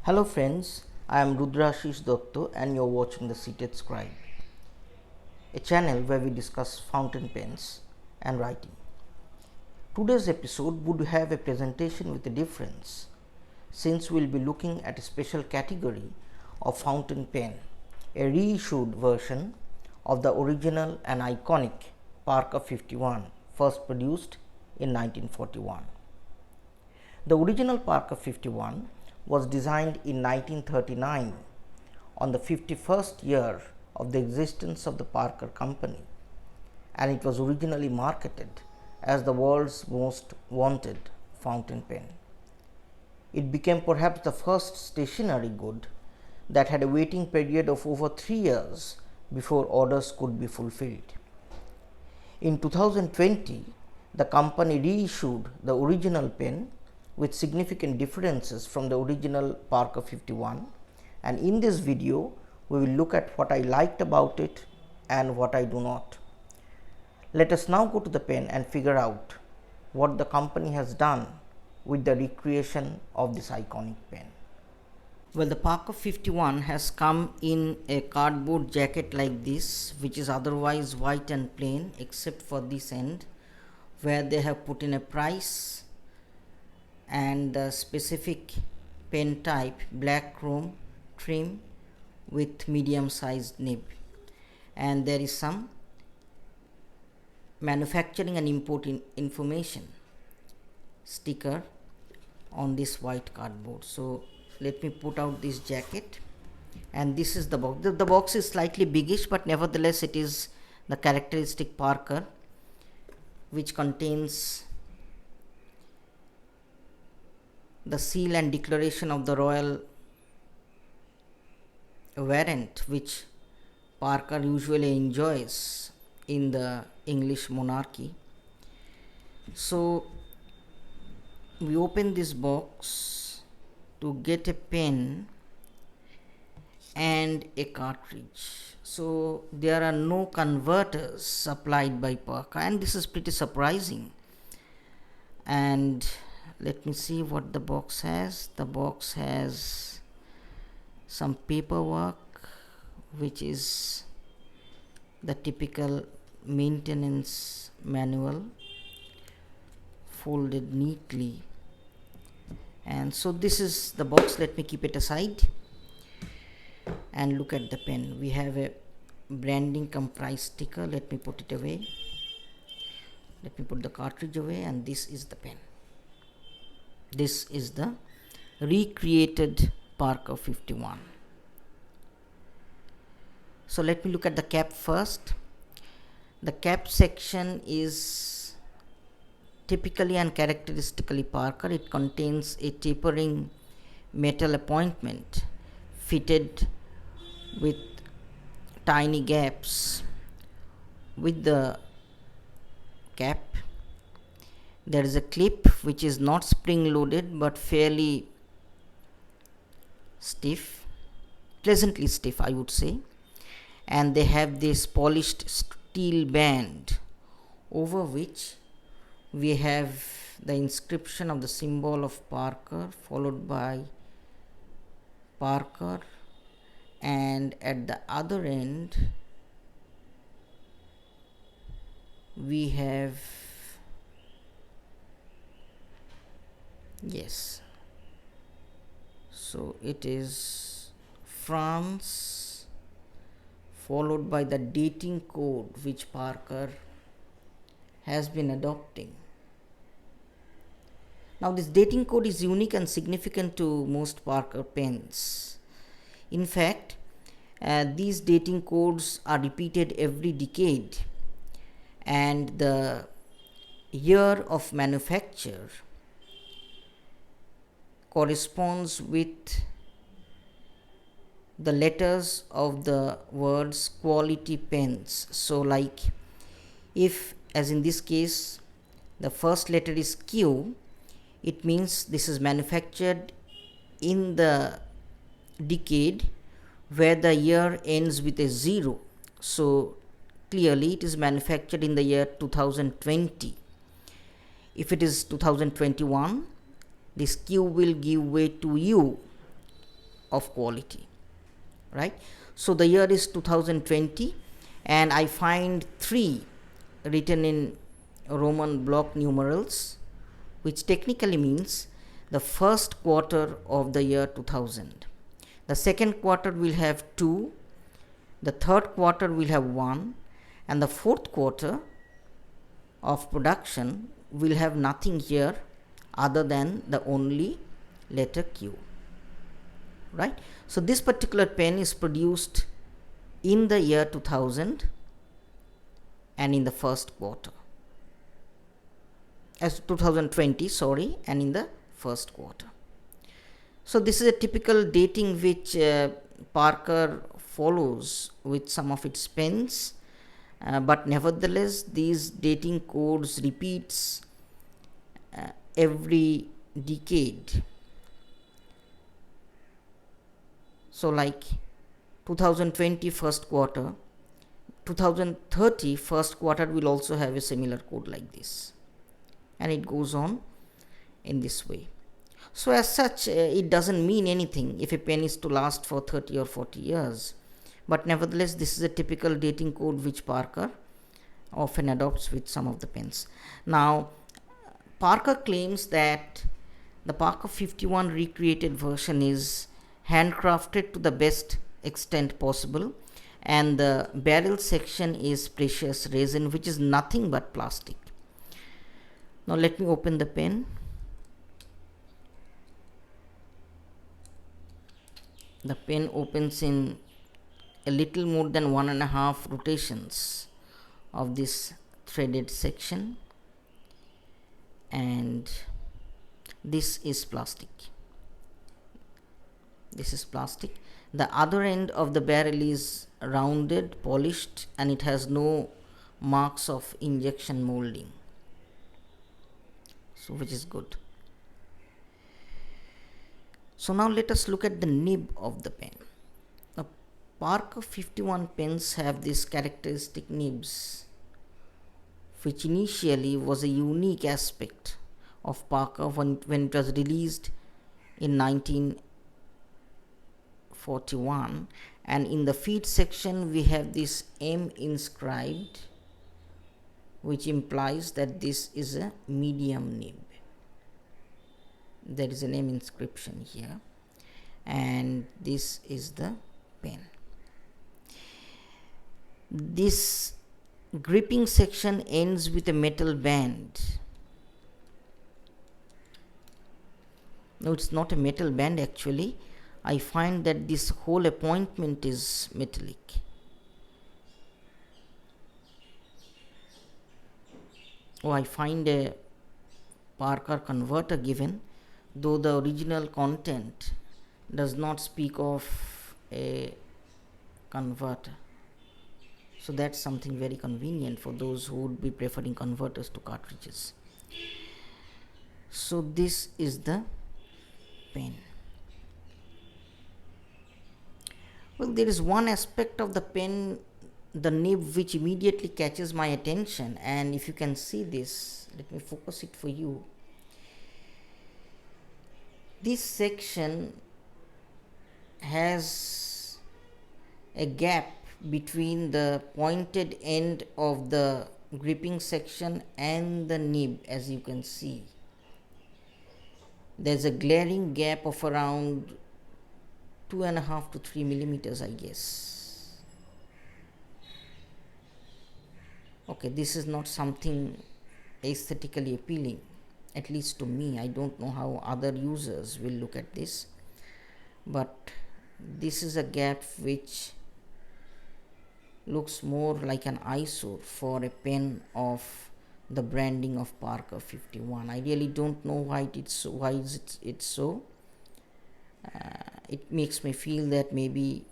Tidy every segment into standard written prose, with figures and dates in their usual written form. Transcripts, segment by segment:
Hello friends, I am Rudrashish Dotto and you are watching the Seated Scribe, a channel where we discuss fountain pens and writing. Today's episode would have a presentation with a difference, since we will be looking at a special category of fountain pen, a reissued version of the original and iconic Parker 51, first produced in 1941. The original Parker 51 was designed in 1939 on the 51st year of the existence of the Parker Company, and it was originally marketed as the world's most wanted fountain pen. It became perhaps the first stationery good that had a waiting period of over 3 years before orders could be fulfilled. In 2020, the company reissued the original pen with significant differences from the original Parker 51, and in this video we will look at what I liked about it and what I do not. Let us now go to the pen and figure out what the company has done with the recreation of this iconic pen. Well, the Parker 51 has come in a cardboard jacket like this, which is otherwise white and plain except for this end where they have put in a price and the specific pen type, black chrome trim with medium sized nib, and there is some manufacturing and import information sticker on this white cardboard. So let me put out this jacket, and this is the box. The box is slightly biggish, but nevertheless it is the characteristic Parker, which contains the seal and declaration of the royal warrant, which Parker usually enjoys in the English monarchy. So we open this box to get a pen and a cartridge. So there are no converters supplied by Parker, and this is pretty surprising. And let me see what the box has. The box has some paperwork, which is the typical maintenance manual folded neatly. And so this is the box. Let me keep it aside and look at the pen. We have a branding cum price sticker. Let me put it away. Let me put the cartridge away, and this is the pen. This is the recreated Parker 51. So let me look at the cap first. The cap section is typically and characteristically Parker. It contains a tapering metal appointment fitted with tiny gaps with the cap. There is a clip which is not spring loaded but fairly stiff, pleasantly stiff I would say, and they have this polished steel band over which we have the inscription of the symbol of Parker followed by Parker, and at the other end we have, yes, so it is France followed by the dating code which Parker has been adopting. Now this dating code is unique and significant to most Parker pens. In fact, these dating codes are repeated every decade, and the year of manufacture corresponds with the letters of the words quality pens. So like if, as in this case, the first letter is Q, it means this is manufactured in the decade where the year ends with a 0. So clearly it is manufactured in the year 2020. If it is 2021, this Q will give way to U, of quality, right? So the year is 2020 and I find 3 written in Roman block numerals, which technically means the first quarter of the year 2000. The second quarter will have 2, the third quarter will have 1, and the fourth quarter of production will have nothing here other than the only letter Q, right? So this particular pen is produced in the year 2000 and in the first quarter, as 2020, sorry, and in the first quarter. So this is a typical dating which Parker follows with some of its pens, but nevertheless these dating codes repeats every decade. So like 2020 first quarter, 2030 first quarter will also have a similar code like this, and it goes on in this way. So as such, it doesn't mean anything if a pen is to last for 30 or 40 years, but nevertheless this is a typical dating code which Parker often adopts with some of the pens. Now Parker claims that the Parker 51 recreated version is handcrafted to the best extent possible, and the barrel section is precious resin, which is nothing but plastic. Now let me open the pen. The pen opens in a little more than 1.5 rotations of this threaded section, and this is plastic. This is plastic. The other end of the barrel is rounded, polished, and it has no marks of injection molding, so which is good. So now let us look at the nib of the pen. Now Parker 51 pens have this characteristic nibs, which initially was a unique aspect of Parker when it was released in 1941, and in the feet section we have this M inscribed, which implies that this is a medium nib. There is a name inscription here, and this is the pen. This gripping section ends with a metal band. No, it's not a metal band actually. I find that this whole appointment is metallic. Oh, I find a Parker converter given, though the original content does not speak of a converter. So that's something very convenient for those who would be preferring converters to cartridges. So this is the pen. Well, there is one aspect of the pen, the nib, which immediately catches my attention, and if you can see this, let me focus it for you. This section has a gap between the pointed end of the gripping section and the nib. As you can see, there's a glaring gap of around 2.5 to 3 millimeters, I guess. Okay, this is not something aesthetically appealing, at least to me. I don't know how other users will look at this, but this is a gap which looks more like an eyesore for a pen of the branding of Parker 51. I really don't know why it's so. Why is it so? It makes me feel that maybe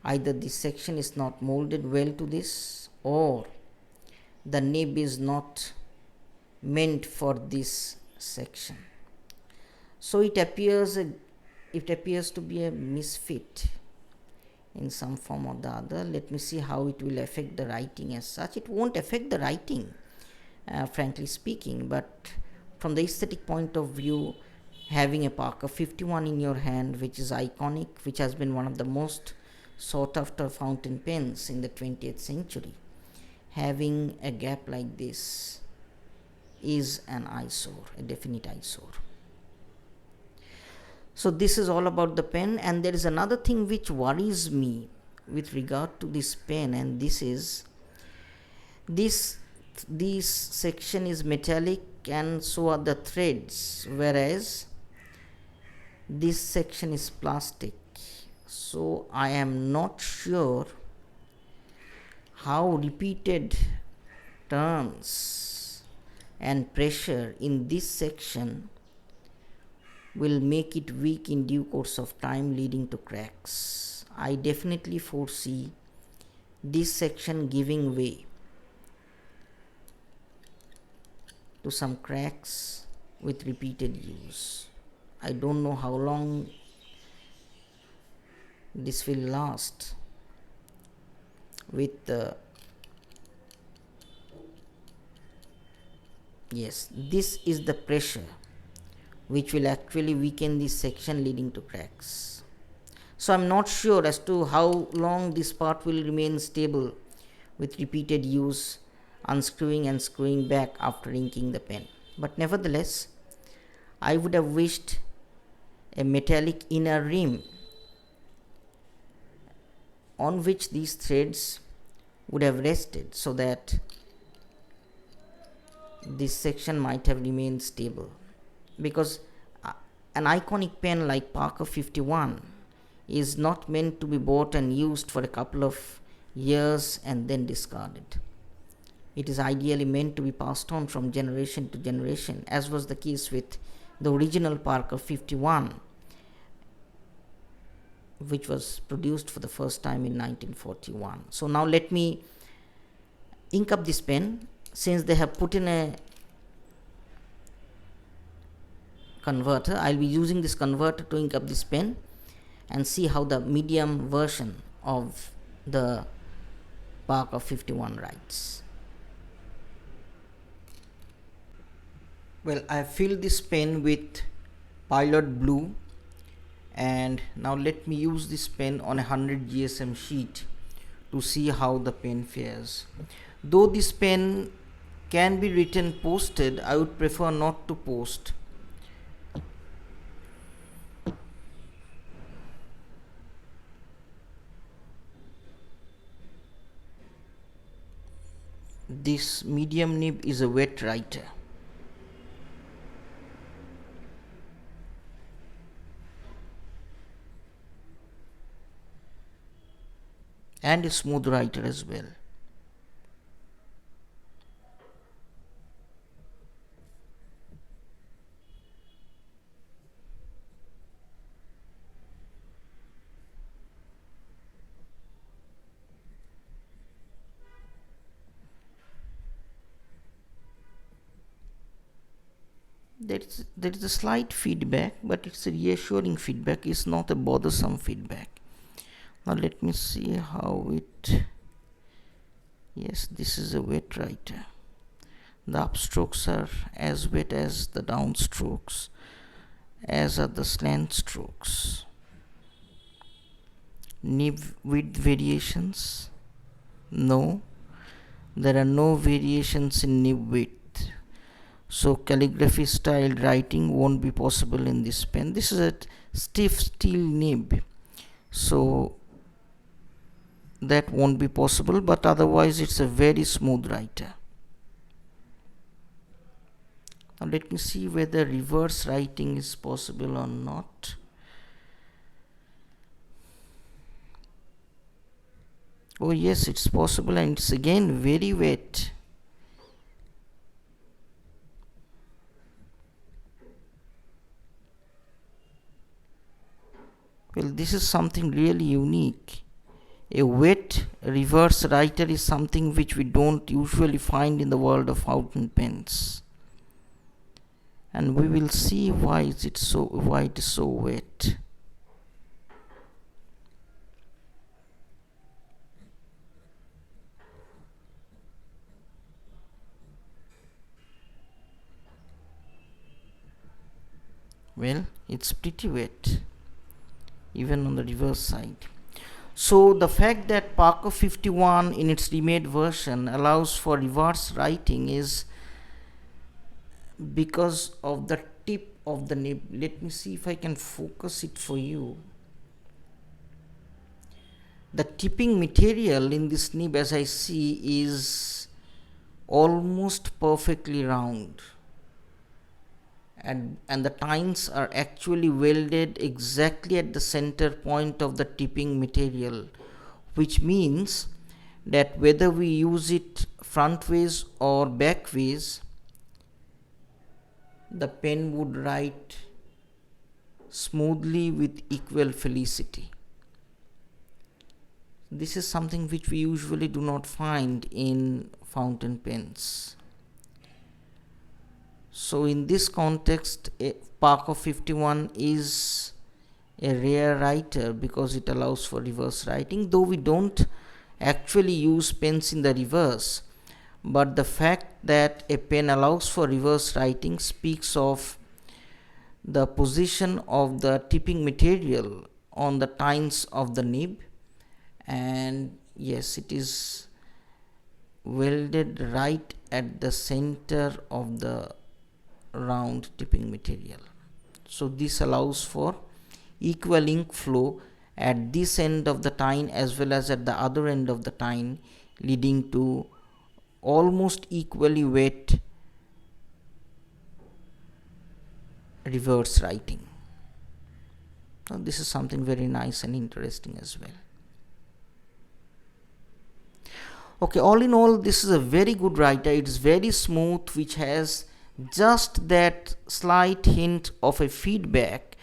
either this section is not molded well to this, or the nib is not meant for this section. So it appears to be a misfit in some form or the other. Let me see how it will affect the writing as such. It won't affect the writing, frankly speaking, but from the aesthetic point of view, having a Parker 51 in your hand, which is iconic, which has been one of the most sought after fountain pens in the 20th century, having a gap like this is an eyesore, a definite eyesore. So this is all about the pen, and there is another thing which worries me with regard to this pen, and this is this section is metallic and so are the threads, whereas this section is plastic. So I am not sure how repeated turns and pressure in this section will make it weak in due course of time, leading to cracks. I definitely foresee this section giving way to some cracks with repeated use. I don't know how long this will last with the yes, this is the pressure which will actually weaken this section, leading to cracks. So I'm not sure as to how long this part will remain stable with repeated use, unscrewing and screwing back after inking the pen. But nevertheless, I would have wished a metallic inner rim on which these threads would have rested, so that this section might have remained stable, because an iconic pen like Parker 51 is not meant to be bought and used for a couple of years and then discarded. It is ideally meant to be passed on from generation to generation, as was the case with the original Parker 51, which was produced for the first time in 1941. So now let me ink up this pen. Since they have put in a converter, I'll be using this converter to ink up this pen and see how the medium version of the Parker 51 writes. Well, I have filled this pen with Pilot Blue, and now let me use this pen on a 100 GSM sheet to see how the pen fares. Though this pen can be written posted, I would prefer not to post. This medium nib is a wet writer. And a smooth writer as well. There is a slight feedback, but it's a reassuring feedback. It's not a bothersome feedback. Now let me see how it. Yes, this is a wet writer. The upstrokes are as wet as the downstrokes, as are the slant strokes. Nib width variations? No, there are no variations in nib width. So calligraphy style writing won't be possible in this pen. This is a stiff steel nib, so that won't be possible, but otherwise it's a very smooth writer. Now let me see whether reverse writing is possible or not. Oh yes, it's possible, and it's again very wet. Well, this is something really unique. A wet reverse writer is something which we don't usually find in the world of fountain pens, and we will see why it is so wet. Well, it's pretty wet, even on the reverse side. So the fact that Parker 51 in its remade version allows for reverse writing is because of the tip of the nib. Let me see if I can focus it for you. The tipping material in this nib, as I see, is almost perfectly round, and the tines are actually welded exactly at the center point of the tipping material, which means that whether we use it front ways or back ways, the pen would write smoothly with equal felicity. This is something which we usually do not find in fountain pens. So in this context, Parker 51 is a rare writer because it allows for reverse writing, though we don't actually use pens in the reverse. But the fact that a pen allows for reverse writing speaks of the position of the tipping material on the tines of the nib, and yes, it is welded right at the center of the round tipping material. So this allows for equal ink flow at this end of the tine as well as at the other end of the tine, leading to almost equally wet reverse writing. Now this is something very nice and interesting as well. Okay, all in all, this is a very good writer. It's very smooth, which has just that slight hint of a feedback,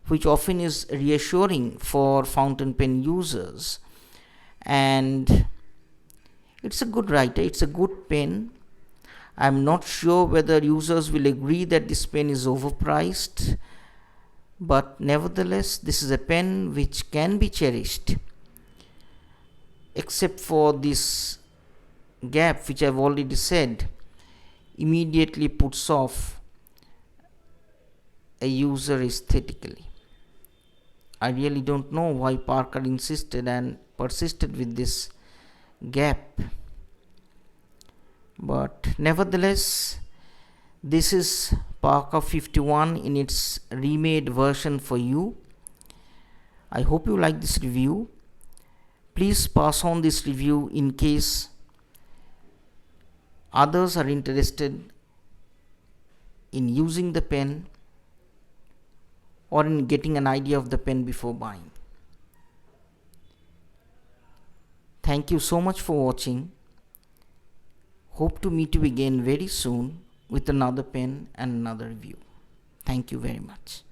which often is reassuring for fountain pen users. And it's a good writer, it's a good pen. I'm not sure whether users will agree that this pen is overpriced, but nevertheless, this is a pen which can be cherished, except for this gap, which I've already said immediately puts off a user aesthetically. I really don't know why Parker insisted and persisted with this gap, but nevertheless, this is Parker 51 in its remade version for you. I hope you like this review. Please pass on this review in case others are interested in using the pen or in getting an idea of the pen before buying. Thank you so much for watching. Hope to meet you again very soon with another pen and another review. Thank you very much.